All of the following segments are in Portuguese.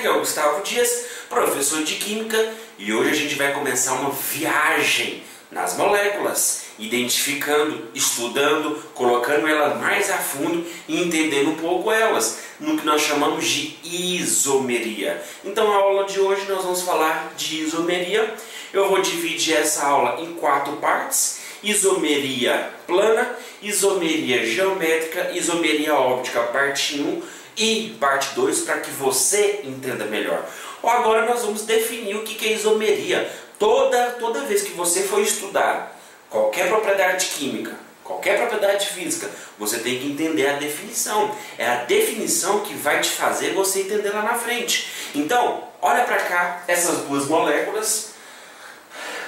aqui é o Gustavo Dias, professor de Química, e hoje a gente vai começar uma viagem nas moléculas, identificando, estudando, colocando elas mais a fundo e entendendo um pouco elas, no que nós chamamos de isomeria. Então a aula de hoje nós vamos falar de isomeria. Eu vou dividir essa aula em 4 partes: isomeria plana, isomeria geométrica, isomeria óptica, parte 1 e parte 2, para que você entenda melhor. Agora nós vamos definir o que é isomeria. Toda vez que você for estudar qualquer propriedade química, qualquer propriedade física, você tem que entender a definição. É a definição que vai te fazer você entender lá na frente. Então, olha para cá, essas duas moléculas.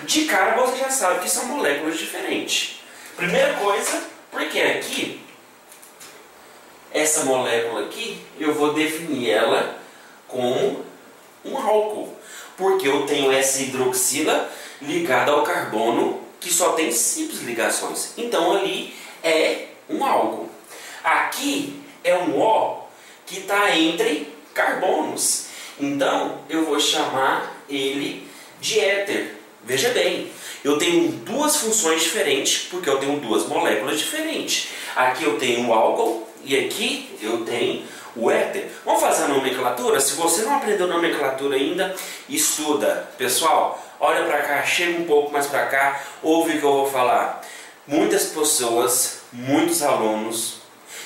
De cara você já sabe que são moléculas diferentes. Primeira coisa, porque aqui, essa molécula aqui, eu vou definir ela como um álcool. Porque eu tenho essa hidroxila ligada ao carbono, que só tem simples ligações. Então ali é um álcool. Aqui é um O que está entre carbonos. Então eu vou chamar ele de éter. Veja bem, eu tenho duas funções diferentes, porque eu tenho duas moléculas diferentes. Aqui eu tenho o álcool e aqui eu tenho o éter. Vamos fazer a nomenclatura? Se você não aprendeu nomenclatura ainda, estuda. Pessoal, olha para cá, chega um pouco mais para cá, ouve o que eu vou falar. Muitas pessoas, muitos alunos,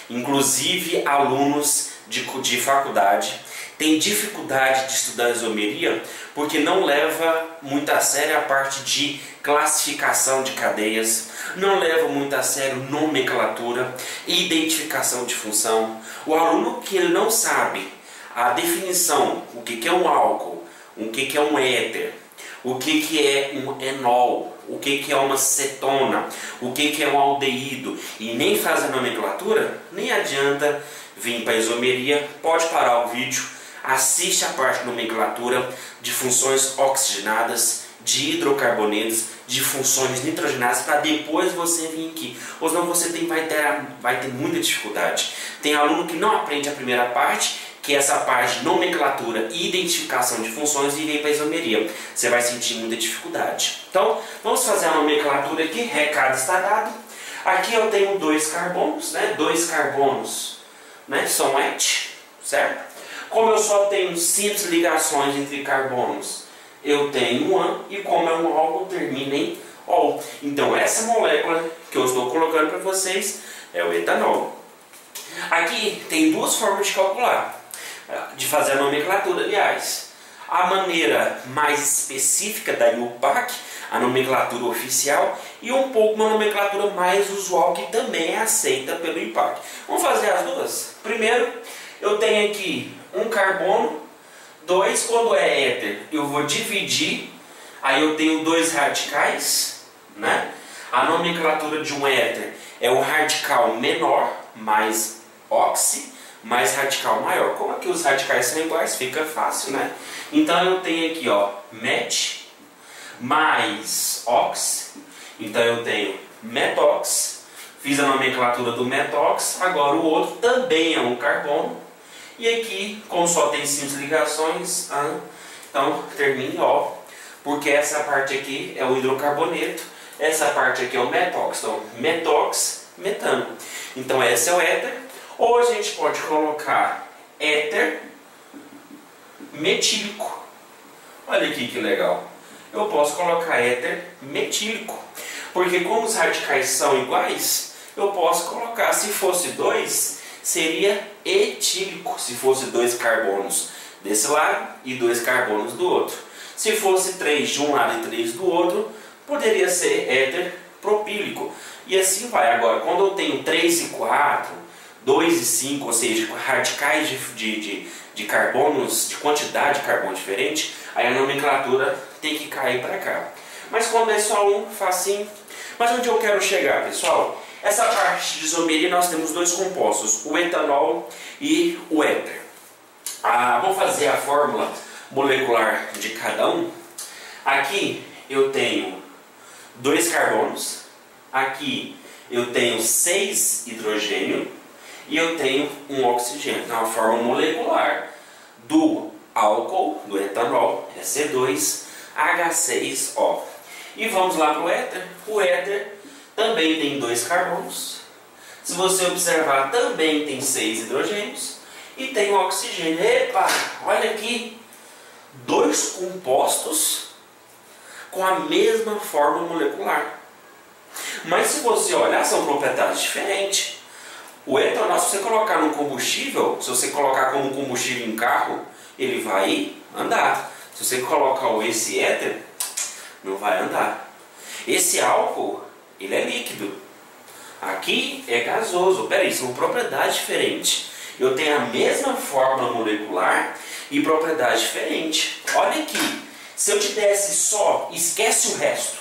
inclusive alunos de faculdade, tem dificuldade de estudar isomeria porque não leva muito a sério a parte de classificação de cadeias, não leva muito a sério nomenclatura e identificação de função. O aluno que ele não sabe a definição, o que é um álcool, o que é um éter, o que é um enol, o que é uma cetona, o que é um aldeído, e nem faz a nomenclatura, nem adianta vir para a isomeria. Pode parar o vídeo, assiste a parte de nomenclatura de funções oxigenadas, de hidrocarbonetos, de funções nitrogenadas, para depois você vir aqui. Ou senão você vai ter muita dificuldade. Tem aluno que não aprende a primeira parte, que é essa parte de nomenclatura e identificação de funções, e vem para a isomeria. Você vai sentir muita dificuldade. Então, vamos fazer a nomenclatura aqui. Recado está dado. Aqui eu tenho 2 carbonos, né? 2 carbonos, né? São ET, certo? Como eu só tenho simples ligações entre carbonos, eu tenho um AN, e como é um álcool, termina em OL. Então essa molécula que eu estou colocando para vocês é o etanol. Aqui tem 2 formas de calcular, de fazer a nomenclatura, aliás. A maneira mais específica da IUPAC, a nomenclatura oficial, e um pouco uma nomenclatura mais usual, que também é aceita pelo IUPAC. Vamos fazer as duas? Primeiro, eu tenho aqui um carbono, 2, quando é éter, eu vou dividir, aí eu tenho 2 radicais, né? A nomenclatura de um éter é o radical menor, mais oxi, mais radical maior. Como aqui os radicais são iguais, fica fácil, né? Então eu tenho aqui, ó, met, mais ox, então eu tenho metox, fiz a nomenclatura do metox, agora o outro também é um carbono. E aqui, como só tem simples ligações, então termina em O, porque essa parte aqui é o hidrocarboneto, essa parte aqui é o metox. Então, metox, metano. Então, esse é o éter. Ou a gente pode colocar éter metílico. Olha aqui que legal. Eu posso colocar éter metílico, porque como os radicais são iguais, eu posso colocar, se fosse 2, seria etílico, se fosse 2 carbonos desse lado e 2 carbonos do outro. Se fosse 3 de um lado e 3 do outro, poderia ser éter propílico. E assim vai. Agora, quando eu tenho 3 e 4, 2 e 5, ou seja, radicais de carbonos, de quantidade de carbono diferente, aí a nomenclatura tem que cair para cá. Mas quando é só um, facinho. Mas onde eu quero chegar, pessoal? Essa parte de isomeria nós temos 2 compostos, o etanol e o éter. Vamos fazer a fórmula molecular de cada um. Aqui eu tenho 2 carbonos, aqui eu tenho 6 hidrogênio e eu tenho um oxigênio. Então a fórmula molecular do álcool do etanol é C2H6O. E vamos lá para o éter. O éter também tem 2 carbonos. Se você observar, também tem 6 hidrogênios. E tem o oxigênio. Epa, olha aqui. 2 compostos com a mesma forma molecular. Mas se você olhar, são propriedades diferentes. O etanol, se você colocar no combustível, se você colocar como combustível em carro, ele vai andar. Se você colocar esse éter, não vai andar. Esse álcool, ele é líquido. Aqui é gasoso. Peraí, são propriedades diferentes. Eu tenho a mesma fórmula molecular e propriedade diferente. Olha aqui. Se eu te desse só, esquece o resto.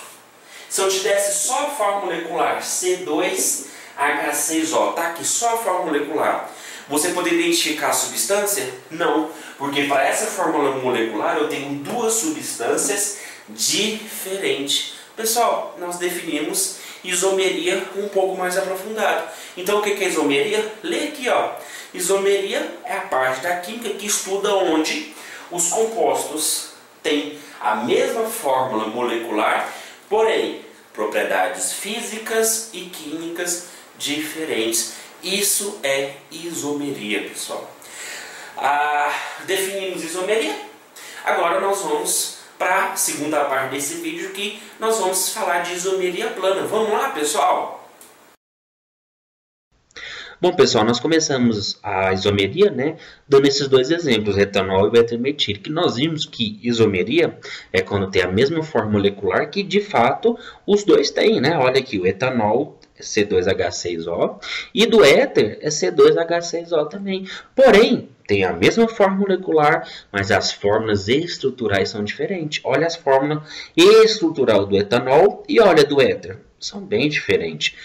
Se eu te desse só a fórmula molecular C2H6O, tá aqui só a fórmula molecular, você poderia identificar a substância? Não, porque para essa fórmula molecular eu tenho 2 substâncias diferentes. Pessoal, nós definimos isomeria um pouco mais aprofundado. Então o que é isomeria? Lê aqui, ó. Isomeria é a parte da química que estuda onde os compostos têm a mesma fórmula molecular, porém propriedades físicas e químicas diferentes. Isso é isomeria, pessoal. Definimos isomeria. Agora nós vamos para a segunda parte desse vídeo, que nós vamos falar de isomeria plana. Vamos lá, pessoal? Bom, pessoal, nós começamos a isomeria, né, dando esses 2 exemplos, etanol e o éter metílico, que nós vimos que isomeria é quando tem a mesma forma molecular que, de fato, os dois têm, né? Olha aqui, o etanol é C2H6O e do éter é C2H6O também. Porém, tem a mesma forma molecular, mas as fórmulas estruturais são diferentes. Olha as fórmulas estrutural do etanol e olha do éter, são bem diferentes.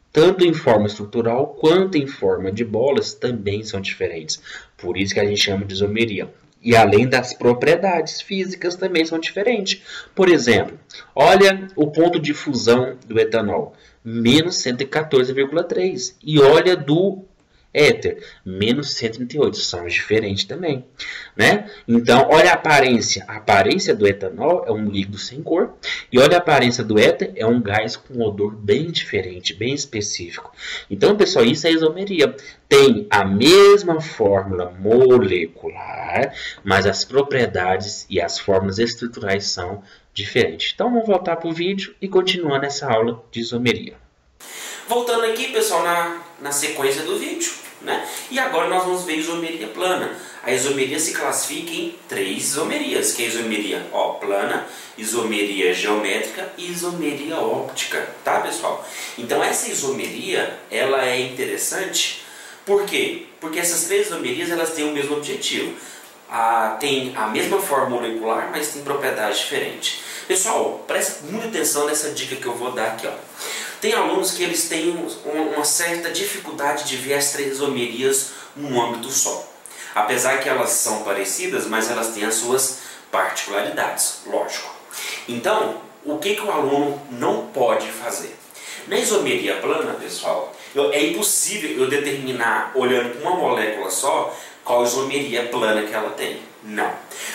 Tanto em forma estrutural quanto em forma de bolas também são diferentes. Por isso que a gente chama de isomeria. E além das propriedades físicas também são diferentes. Por exemplo, olha o ponto de fusão do etanol, menos 114,3. E olha do éter, menos 138, são diferentes também, né? Então, olha a aparência. A aparência do etanol é um líquido sem cor. E olha a aparência do éter, é um gás com odor bem diferente, bem específico. Então, pessoal, isso é isomeria. Tem a mesma fórmula molecular, mas as propriedades e as fórmulas estruturais são diferentes. Então, vamos voltar para o vídeo e continuar nessa aula de isomeria. Voltando aqui, pessoal, na sequência do vídeo, né? E agora nós vamos ver isomeria plana. A isomeria se classifica em 3 isomerias, que é a isomeria plana, isomeria geométrica e isomeria óptica, tá, pessoal? Então essa isomeria, ela é interessante, por quê? Porque essas 3 isomerias, elas têm o mesmo objetivo. Tem a mesma forma molecular, mas tem propriedades diferentes. Pessoal, presta muita atenção nessa dica que eu vou dar aqui, ó. Tem alunos que eles têm uma certa dificuldade de ver as 3 isomerias num âmbito só. Apesar que elas são parecidas, mas elas têm as suas particularidades, lógico. Então, o que o aluno não pode fazer? Na isomeria plana, pessoal, é impossível eu determinar, olhando para uma molécula só, qual isomeria plana que ela tem. Não.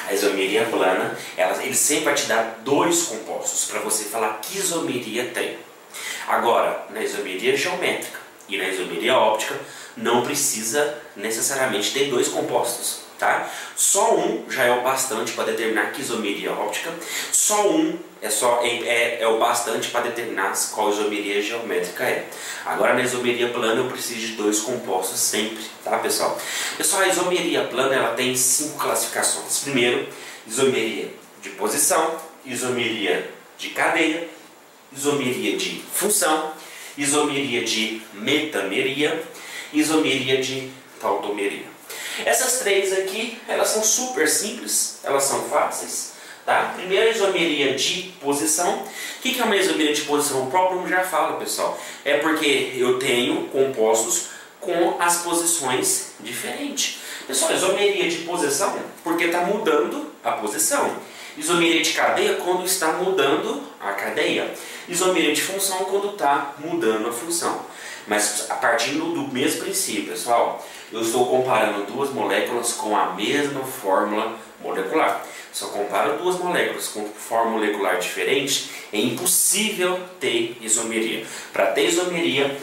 A isomeria plana, ele sempre vai te dar 2 compostos para você falar que isomeria tem. Agora, na isomeria geométrica e na isomeria óptica, não precisa necessariamente ter 2 compostos, tá? Só um já é o bastante para determinar que isomeria óptica, só um é o bastante para determinar qual isomeria geométrica é. Agora, na isomeria plana, eu preciso de 2 compostos sempre, tá, pessoal? Pessoal, a isomeria plana, ela tem 5 classificações. Primeiro, isomeria de posição, isomeria de cadeia, isomeria de função, isomeria de metameria, isomeria de tautomeria. Essas 3 aqui, elas são super simples, elas são fáceis, tá? Primeiro, isomeria de posição. O que é uma isomeria de posição? O próprio nome já fala, pessoal. É porque eu tenho compostos com as posições diferentes. Pessoal, isomeria de posição, porque está mudando a posição. Isomeria de cadeia, quando está mudando a cadeia. Isomeria de função, quando está mudando a função. Mas a partir do mesmo princípio, pessoal, eu estou comparando duas moléculas com a mesma fórmula molecular. Se eu comparo duas moléculas com fórmula molecular diferente, é impossível ter isomeria. Para ter isomeria,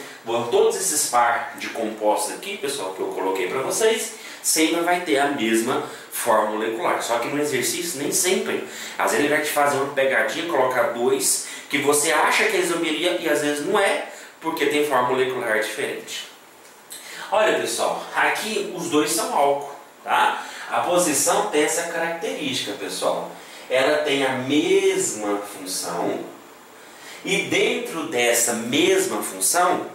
todos esses par de compostos aqui, pessoal, que eu coloquei para vocês, sempre vai ter a mesma fórmula molecular. Só que no exercício, nem sempre. Às vezes ele vai te fazer uma pegadinha, colocar dois, que você acha que é isomeria e às vezes não é, porque tem fórmula molecular diferente. Olha, pessoal, aqui os dois são álcool, tá? A posição tem essa característica, pessoal. Ela tem a mesma função e dentro dessa mesma função,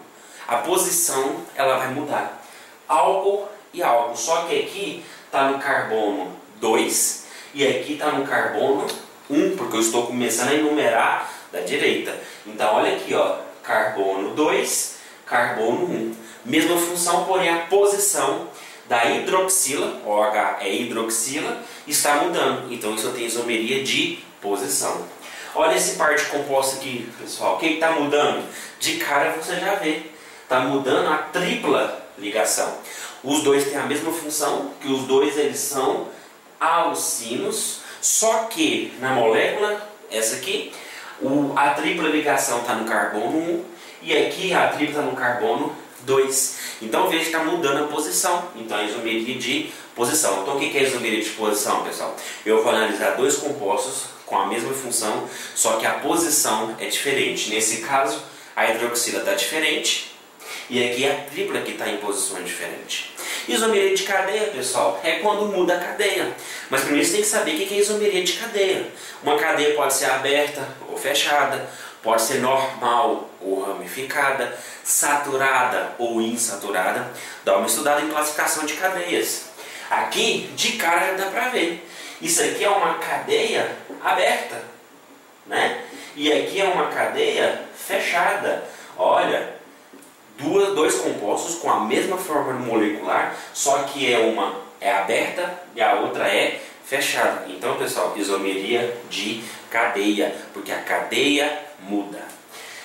a posição ela vai mudar. Álcool e álcool, só que aqui está no carbono 2 e aqui está no carbono 1, porque eu estou começando a enumerar da direita. Então olha aqui, ó, carbono 2, carbono 1. Mesma função, porém a posição da hidroxila, OH é hidroxila, está mudando. Então isso tem isomeria de posição. Olha esse par de composto aqui, pessoal. O que está mudando? De cara você já vê. Está mudando a tripla ligação. Os dois têm a mesma função, que os dois eles são alcinos, só que na molécula, essa aqui, a tripla ligação está no carbono 1 e aqui a tripla está no carbono 2. Então veja que está mudando a posição. Então a isomeria de posição. Então o que é isomeria de posição, pessoal? Eu vou analisar dois compostos com a mesma função, só que a posição é diferente. Nesse caso, a hidroxila está diferente e aqui a tripla que está em posições diferentes. Isomeria de cadeia, pessoal, é quando muda a cadeia. Mas primeiro você tem que saber o que é isomeria de cadeia. Uma cadeia pode ser aberta ou fechada, pode ser normal ou ramificada, saturada ou insaturada. Dá uma estudada em classificação de cadeias. Aqui, de cara, já dá para ver. Isso aqui é uma cadeia aberta, né? E aqui é uma cadeia fechada. Olha, dois compostos com a mesma fórmula molecular, só que uma é aberta e a outra é fechada. Então, pessoal, isomeria de cadeia, porque a cadeia muda.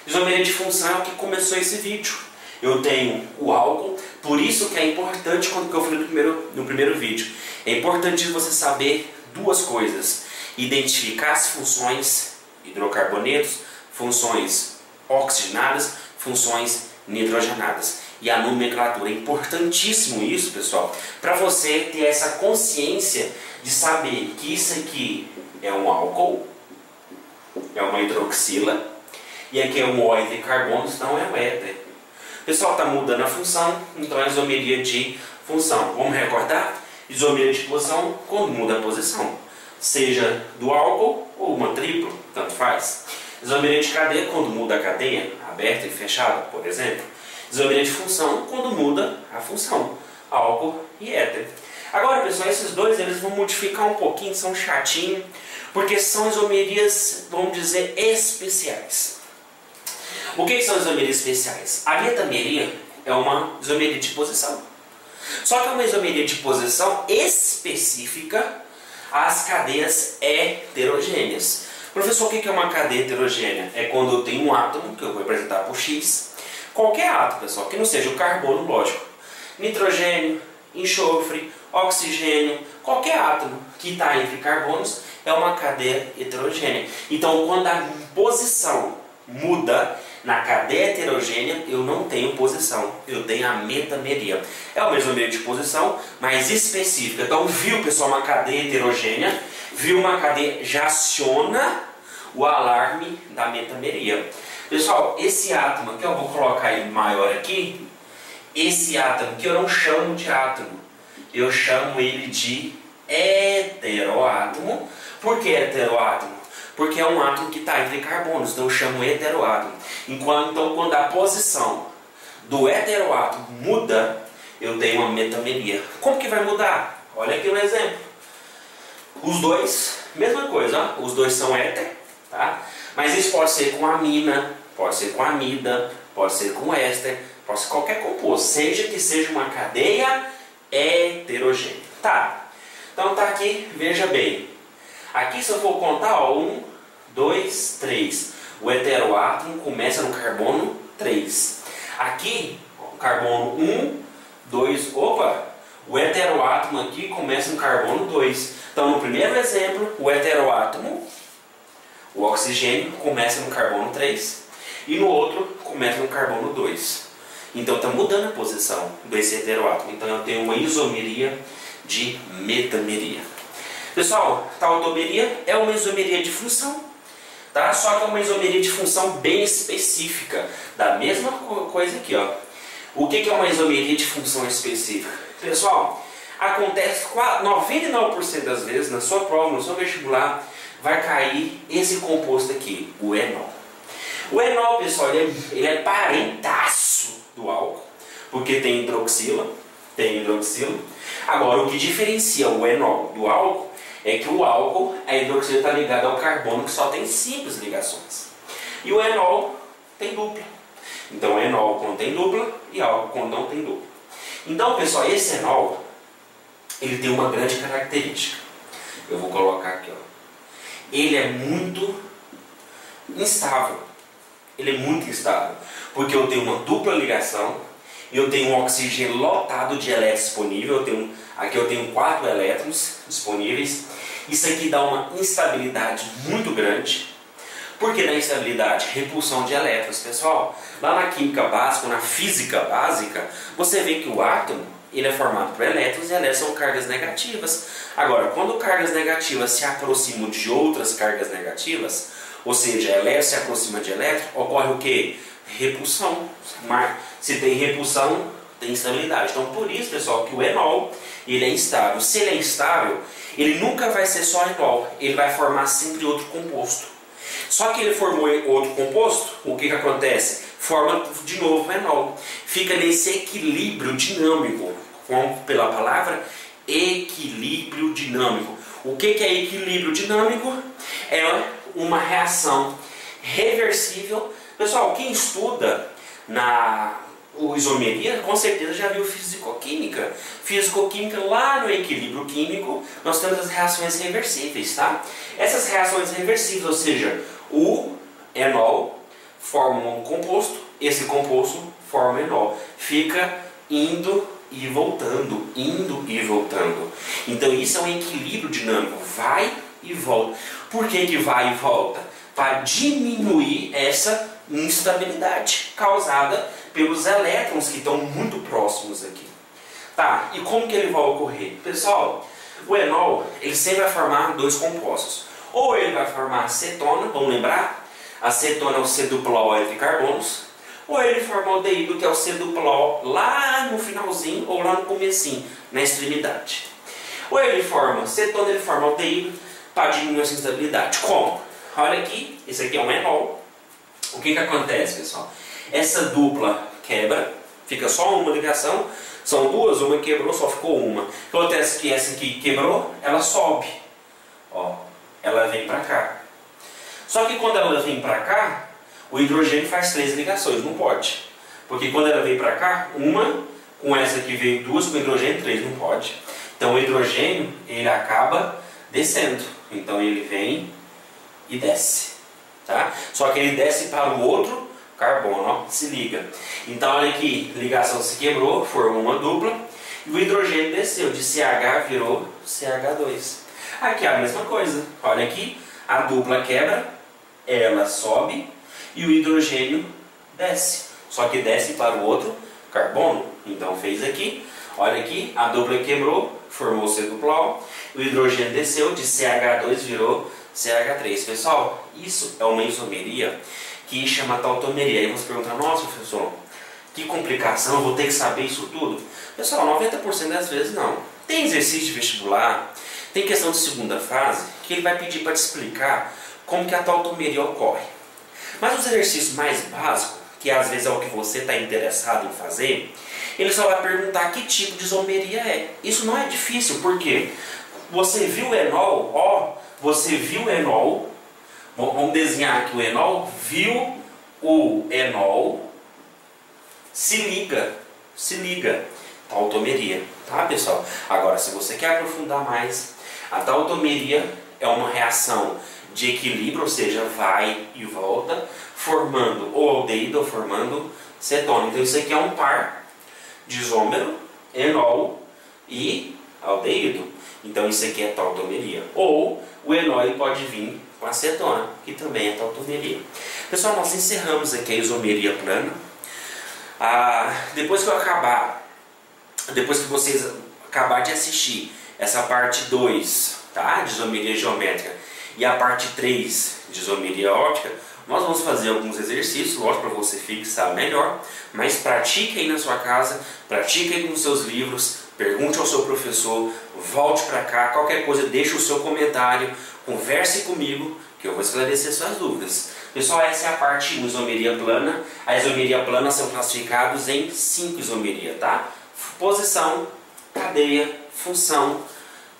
Isomeria de função é o que começou esse vídeo. Eu tenho o álcool, por isso que é importante, quando eu falei no primeiro vídeo, é importante você saber duas coisas: identificar as funções hidrocarbonetos, funções oxigenadas, funções nitrogenadas. E a nomenclatura é importantíssimo isso, pessoal, para você ter essa consciência de saber que isso aqui é um álcool, é uma hidroxila, e aqui é um O entre carbonos, então é um éter. Pessoal, está mudando a função, então é isomeria de função. Vamos recordar? Isomeria de posição quando muda a posição, seja do álcool ou uma tripla, tanto faz. Isomeria de cadeia quando muda a cadeia, aberta e fechada, por exemplo. Isomeria de função quando muda a função, álcool e éter. Agora, pessoal, esses dois eles vão modificar um pouquinho, são chatinhos, porque são isomerias, vamos dizer, especiais. O que são isomerias especiais? A metameria é uma isomeria de posição. Só que é uma isomeria de posição específica às cadeias heterogêneas. Professor, o que é uma cadeia heterogênea? É quando eu tenho um átomo, que eu vou representar por X, qualquer átomo, pessoal, que não seja o carbono, lógico, nitrogênio, enxofre, oxigênio, qualquer átomo que está entre carbonos é uma cadeia heterogênea. Então, quando a posição muda na cadeia heterogênea, eu não tenho posição, eu tenho a metameria. É uma isomeria de posição, mas específica. Então, viu, pessoal, uma cadeia heterogênea, viu uma cadeia, já aciona o alarme da metameria. Pessoal, esse átomo que eu vou colocar ele maior aqui, esse átomo que eu não chamo de átomo, eu chamo ele de heteroátomo. Por que heteroátomo? Porque é um átomo que está entre carbonos, então eu chamo heteroátomo. Então, quando a posição do heteroátomo muda, eu tenho uma metameria. Como que vai mudar? Olha aqui um exemplo. Os dois, mesma coisa, ó, os dois são éter, tá? Mas isso pode ser com amina, pode ser com amida, pode ser com éster, pode ser qualquer composto, seja que seja uma cadeia heterogênea. Tá, então tá aqui, veja bem. Aqui se eu for contar, ó, 1, 2, 3. O heteroátomo começa no carbono 3. Aqui, o carbono 1, 2, opa, o heteroátomo aqui começa no carbono 2. Então, no primeiro exemplo, o heteroátomo, o oxigênio, começa no carbono 3 e no outro começa no carbono 2. Então, está mudando a posição desse heteroátomo. Então, eu tenho uma isomeria de metameria. Pessoal, tautomeria é uma isomeria de função, tá? Só que é uma isomeria de função bem específica, da mesma coisa aqui, ó. O que é uma isomeria de função específica? Pessoal, acontece 99% das vezes na sua prova, no seu vestibular, vai cair esse composto aqui, o enol. O enol, pessoal, ele é parentaço do álcool, porque tem hidroxila. Agora, o que diferencia o enol do álcool é que o álcool, a hidroxila está ligada ao carbono, que só tem simples ligações. E o enol tem dupla. Então, enol quando tem dupla e álcool quando não tem dupla. Então, pessoal, esse enol, ele tem uma grande característica. Eu vou colocar aqui, ó. Ele é muito instável. Ele é muito instável. Porque eu tenho uma dupla ligação. Eu tenho um oxigênio lotado de elétrons disponível. Aqui eu tenho 4 elétrons disponíveis. Isso aqui dá uma instabilidade muito grande. Por que da instabilidade? Repulsão de elétrons, pessoal. Lá na química básica, na física básica, você vê que o átomo ele é formado por elétrons e elétrons são cargas negativas. Agora, quando cargas negativas se aproximam de outras cargas negativas, ou seja, elétron se aproxima de elétron, ocorre o quê? Repulsão. Se tem repulsão, tem instabilidade. Então, por isso, pessoal, que o enol ele é instável. Se ele é instável, ele nunca vai ser só enol. Ele vai formar sempre outro composto. Só que ele formou outro composto, o que acontece? Forma de novo enol. Fica nesse equilíbrio dinâmico, como pela palavra equilíbrio dinâmico. O que é equilíbrio dinâmico? É uma reação reversível. Pessoal, quem estuda o isomeria, com certeza já viu fisicoquímica. Fisicoquímica, lá no equilíbrio químico, nós temos as reações reversíveis, tá? Essas reações reversíveis, ou seja, o enol forma um composto, esse composto forma enol. Fica indo e voltando, indo e voltando. Então isso é um equilíbrio dinâmico, vai e volta. Por que vai e volta? Para diminuir essa instabilidade causada pelos elétrons que estão muito próximos aqui. Tá, e como que ele vai ocorrer? Pessoal, o enol ele sempre vai formar dois compostos. Ou ele vai formar acetona, vamos lembrar? Acetona é o C-duplo entre carbonos. Ou ele forma o aldeído, que é o C-duplo lá no finalzinho ou lá no comecinho, na extremidade. Ou ele forma cetona, ele forma o aldeído para diminuir essa instabilidade. Como? Olha aqui, esse aqui é um enol. O que acontece, pessoal? Essa dupla quebra, fica só uma ligação. São duas, uma quebrou, só ficou uma. Acontece que essa aqui quebrou, ela sobe. Ó, ela vem para cá. Só que quando ela vem para cá, o hidrogênio faz 3 ligações, não pode. Porque quando ela vem para cá, uma, com essa aqui veio 2, com o hidrogênio 3, não pode. Então o hidrogênio, ele acaba descendo. Então ele vem e desce. Tá? Só que ele desce para o outro carbono, ó, se liga. Então olha aqui, ligação se quebrou, formou uma dupla. E o hidrogênio desceu, de CH virou CH2. Aqui é a mesma coisa. Olha aqui, a dupla quebra, ela sobe. E o hidrogênio desce, só que desce para o outro carbono. Então fez aqui, olha aqui, a dupla quebrou, formou C-duplo, o hidrogênio desceu, de CH2 virou CH3. Pessoal, isso é uma isomeria que chama tautomeria. Aí você pergunta, nossa professor, que complicação, eu vou ter que saber isso tudo? Pessoal, 90% das vezes não. Tem exercício de vestibular, tem questão de segunda fase, que ele vai pedir para te explicar como que a tautomeria ocorre. Mas os exercícios mais básicos, que às vezes é o que você está interessado em fazer, ele só vai perguntar que tipo de isomeria é. Isso não é difícil, porque você viu o enol, ó, você viu o enol, vamos desenhar aqui o enol, viu o enol, se liga, tautomeria, tá pessoal? Agora, se você quer aprofundar mais, a tautomeria é uma reação de equilíbrio, ou seja, vai e volta, formando ou aldeído ou formando cetona. Então isso aqui é um par de isômero, enol e aldeído. Então isso aqui é tautomeria. Ou o enol pode vir com a cetona, que também é tautomeria. Pessoal, nós encerramos aqui a isomeria plana. Depois que vocês acabarem de assistir essa parte 2, tá, de isomeria geométrica, e a parte 3 de isomeria óptica, nós vamos fazer alguns exercícios, lógico, para você fixar melhor, mas pratique aí na sua casa, pratique aí nos seus livros, pergunte ao seu professor, volte para cá, qualquer coisa, deixe o seu comentário, converse comigo, que eu vou esclarecer suas dúvidas. Pessoal, essa é a parte 1, isomeria plana. A isomeria plana são classificados em 5 isomerias, tá? Posição, cadeia, função,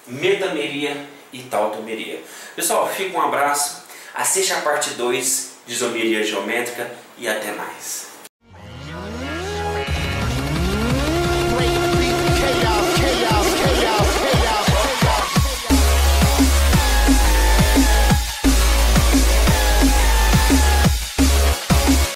metameria e tautomeria. Pessoal, fica um abraço, assista a parte 2 de isomeria geométrica e até mais.